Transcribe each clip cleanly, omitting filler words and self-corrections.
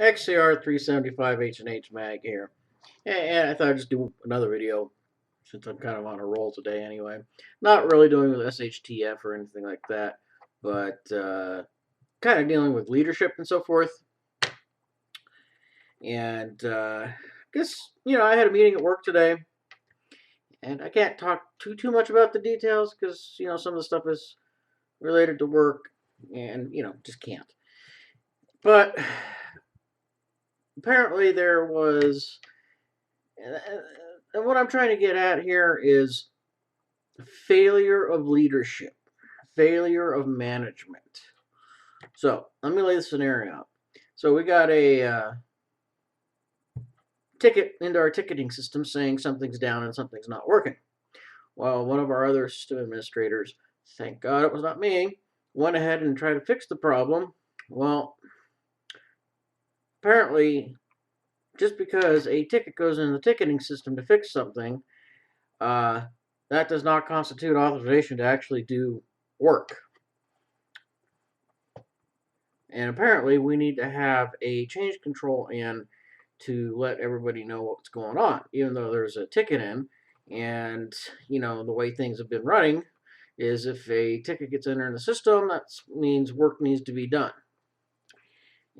XCR375 H&H Mag here. And I thought I'd just do another video since I'm kind of on a roll today anyway. Not really doing with SHTF or anything like that, but kind of dealing with leadership and so forth. And guess, I had a meeting at work today, and I can't talk too much about the details because, some of the stuff is related to work and, just can't. But apparently there was, and what I'm trying to get at here is failure of leadership, failure of management. So let me lay the scenario out. So we got a ticket into our ticketing system saying something's down and something's not working. Well, one of our other system administrators, thank God it was not me, went ahead and tried to fix the problem. Well, apparently, just because a ticket goes in the ticketing system to fix something, that does not constitute authorization to actually do work. And apparently we need to have a change control in to let everybody know what's going on, even though there's a ticket in. And, the way things have been running is if a ticket gets entered in the system, that means work needs to be done.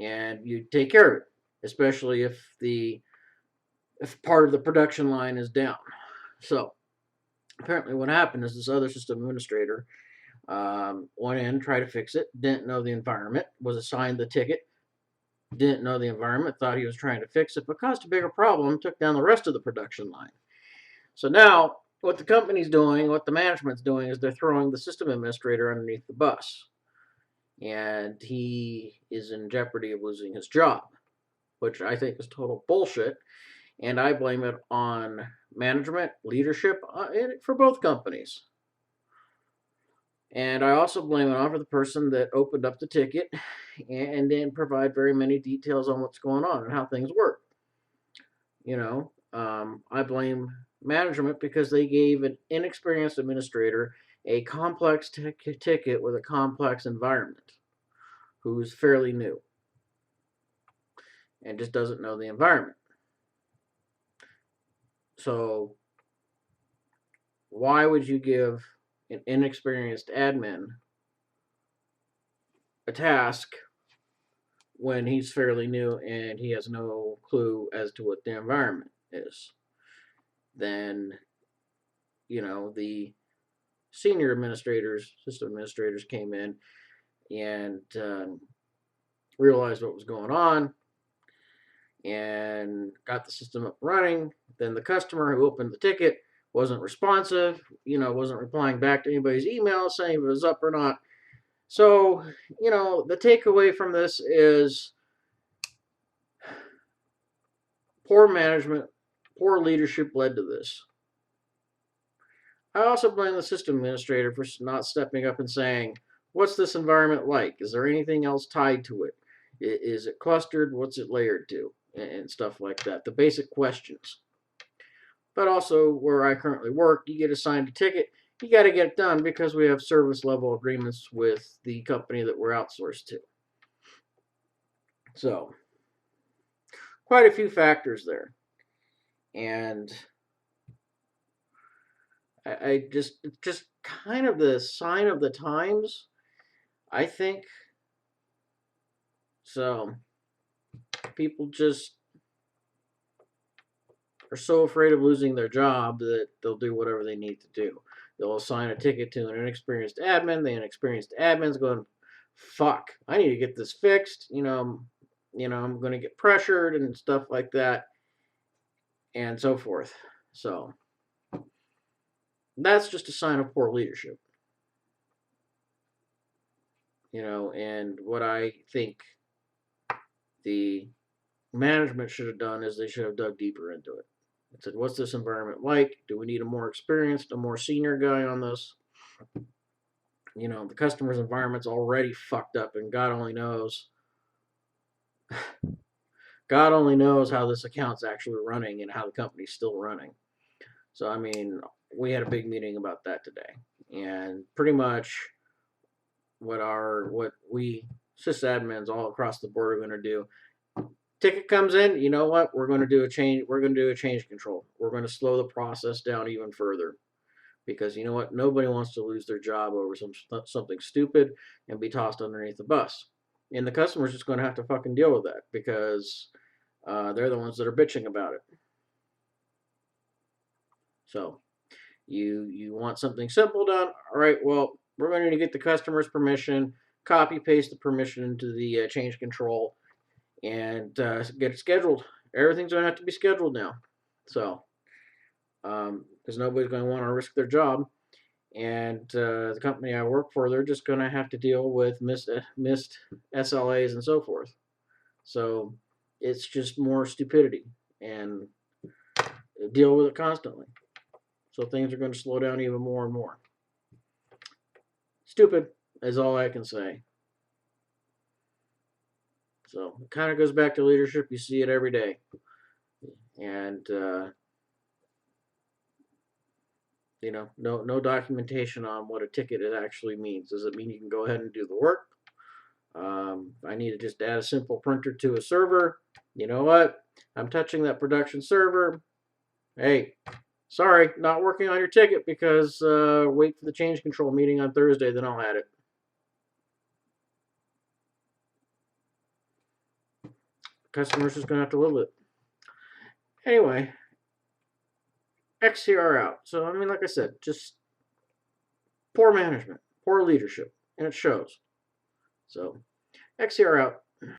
And you take care of it, especially if part of the production line is down. So apparently what happened is this other system administrator went in, tried to fix it, didn't know the environment, was assigned the ticket, didn't know the environment, thought he was trying to fix it, but caused a bigger problem, took down the rest of the production line. So now, what the company's doing, what the management's doing, is they're throwing the system administrator underneath the bus. And he is in jeopardy of losing his job, which I think is total bullshit. And I blame it on management, leadership, for both companies. And I also blame it on for the person that opened up the ticket and didn't provide very many details on what's going on and how things work. I blame management because they gave an inexperienced administrator a complex ticket with a complex environment who's fairly new and just doesn't know the environment. So why would you give an inexperienced admin a task when he's fairly new and he has no clue as to what the environment is? Then, the senior administrators, system administrators came in and realized what was going on and got the system up running. Then the customer who opened the ticket wasn't responsive, wasn't replying back to anybody's email saying if it was up or not. So, the takeaway from this is poor management, poor leadership led to this. I also blame the system administrator for not stepping up and saying, what's this environment like? Is there anything else tied to it? Is it clustered? What's it layered to? And stuff like that. The basic questions. But also, where I currently work, you get assigned a ticket. You got to get it done because we have service level agreements with the company that we're outsourced to. So, quite a few factors there. And it's just kind of the sign of the times, I think. So, people just are so afraid of losing their job that they'll do whatever they need to do. They'll assign a ticket to an inexperienced admin. The inexperienced admin's going, fuck, I need to get this fixed. I'm going to get pressured and stuff like that and so forth. So that's just a sign of poor leadership. And what I think the management should have done is they should have dug deeper into it. It said, what's this environment like? Do we need a more experienced, a more senior guy on this? The customer's environment's already fucked up, and God only knows how this account's actually running and how the company's still running. So, we had a big meeting about that today, and pretty much what we sysadmins all across the board are going to do Ticket comes in, you know what? We're going to do a change. We're going to do a change control. We're going to slow the process down even further because you know what? Nobody wants to lose their job over something stupid and be tossed underneath the bus. And the customer's just going to have to fucking deal with that because they're the ones that are bitching about it. So you want something simple done? All right. Well, we're going to get the customer's permission. Copy paste the permission into the change control and get it scheduled. Everything's going to have to be scheduled now. So, because nobody's going to want to risk their job. And the company I work for, they're just going to have to deal with missed SLAs and so forth. So, it's just more stupidity and deal with it constantly. So, things are going to slow down even more and more. Stupid is all I can say. So, it kind of goes back to leadership. You see it every day. And no documentation on what a ticket it actually means. Does it mean you can go ahead and do the work? I need to just add a simple printer to a server. You know what? I'm touching that production server. Hey, sorry, not working on your ticket because wait for the change control meeting on Thursday, then I'll add it. Customer's just going to have to live with it. Anyway, XCR out. So, I mean, like I said, just poor management, poor leadership, and it shows. So, XCR out.